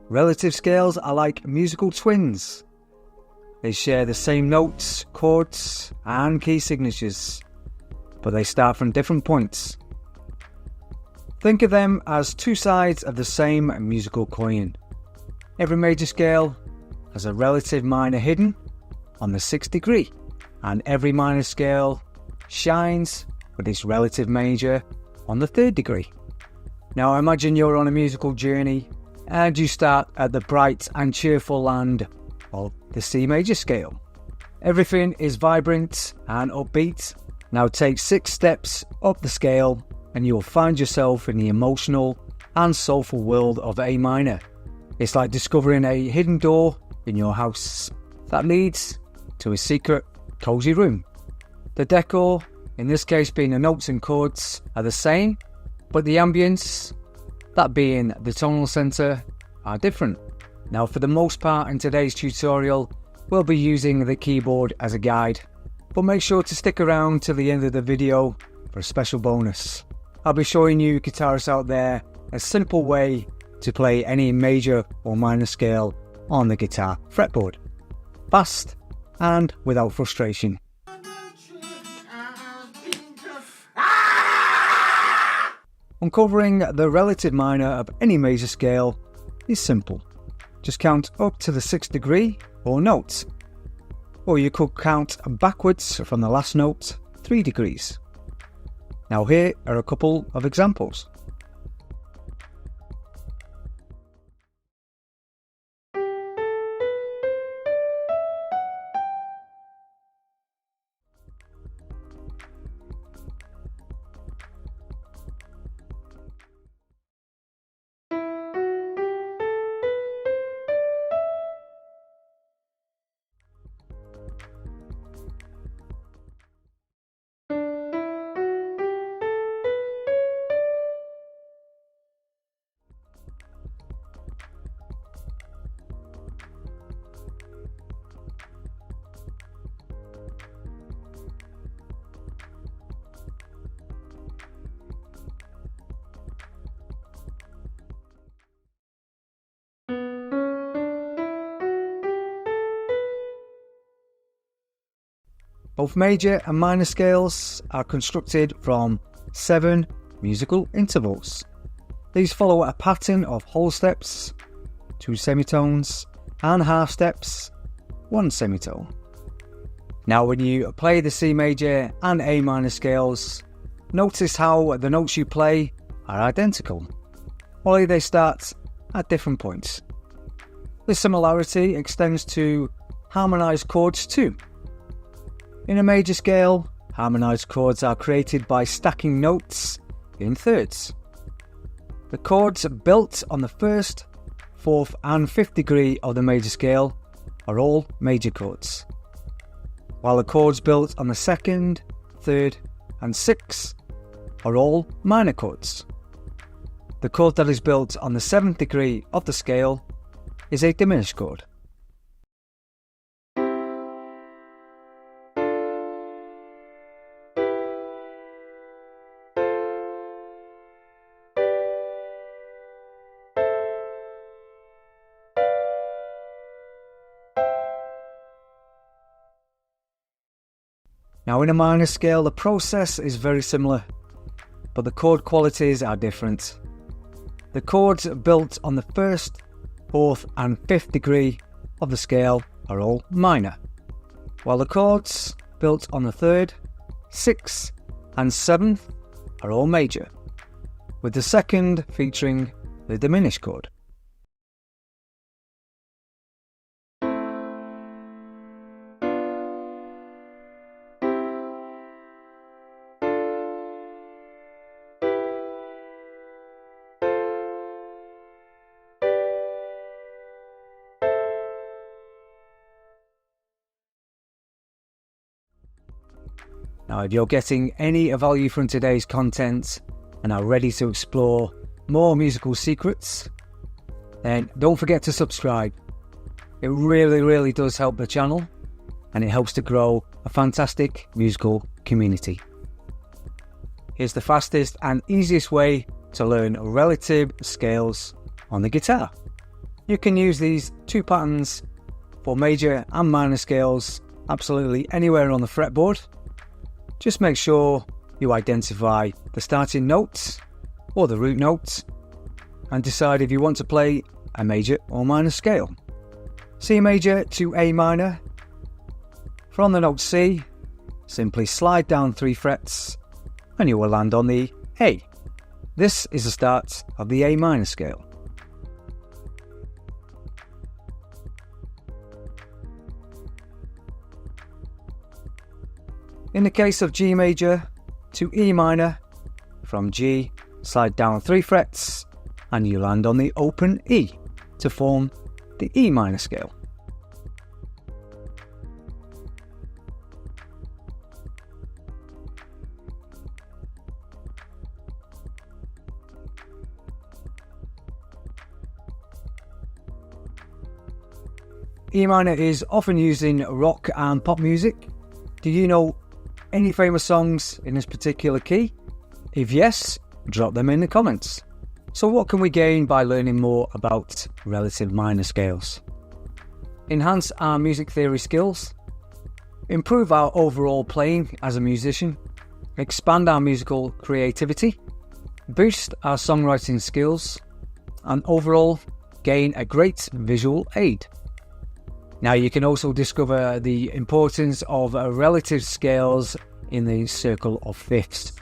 Relative scales are like musical twins. They share the same notes, chords, and key signatures, but they start from different points. Think of them as two sides of the same musical coin. Every major scale has a relative minor hidden on the 6th degree, and every minor scale shines with its relative major on the 3rd degree. Now imagine you're on a musical journey and you start at the bright and cheerful land of the C major scale. Everything is vibrant and upbeat. Now take 6 steps up the scale and you'll find yourself in the emotional and soulful world of A minor. It's like discovering a hidden door in your house that leads to a secret, cozy room. The decor, in this case being the notes and chords, are the same, but the ambience, that being the tonal center, are different. Now for the most part in today's tutorial, we'll be using the keyboard as a guide, but make sure to stick around till the end of the video for a special bonus. I'll be showing you guitarists out there a simple way to play any major or minor scale on the guitar fretboard, fast and without frustration. Uncovering the relative minor of any major scale is simple. Just count up to the 6th degree or note, or you could count backwards from the last note 3 degrees. Now here are a couple of examples. Both major and minor scales are constructed from 7 musical intervals. These follow a pattern of whole steps, 2 semitones, and half steps, 1 semitone. Now when you play the C major and A minor scales, notice how the notes you play are identical, only they start at different points. This similarity extends to harmonized chords too. In a major scale, harmonized chords are created by stacking notes in thirds. The chords built on the 1st, 4th and 5th degree of the major scale are all major chords, while the chords built on the 2nd, 3rd and 6th are all minor chords. The chord that is built on the 7th degree of the scale is a diminished chord. Now in a minor scale the process is very similar, but the chord qualities are different. The chords built on the 1st, 4th and 5th degree of the scale are all minor, while the chords built on the 3rd, 6th and 7th are all major, with the 2nd featuring the diminished chord. Now if you're getting any value from today's content and are ready to explore more musical secrets, then don't forget to subscribe. It really does help the channel and it helps to grow a fantastic musical community. Here's the fastest and easiest way to learn relative scales on the guitar. You can use these two patterns for major and minor scales absolutely anywhere on the fretboard. Just make sure you identify the starting notes or the root notes and decide if you want to play a major or minor scale. C major to A minor. From the note C, simply slide down 3 frets and you will land on the A. This is the start of the A minor scale. In the case of G major to E minor, from G, slide down 3 frets and you land on the open E to form the E minor scale. E minor is often used in rock and pop music. Do you know any famous songs in this particular key? If yes, drop them in the comments. So what can we gain by learning more about relative minor scales? Enhance our music theory skills, improve our overall playing as a musician, expand our musical creativity, boost our songwriting skills, and overall gain a great visual aid. Now you can also discover the importance of relative scales in the circle of fifths.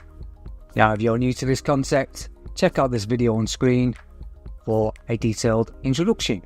Now if you're new to this concept, check out this video on screen for a detailed introduction.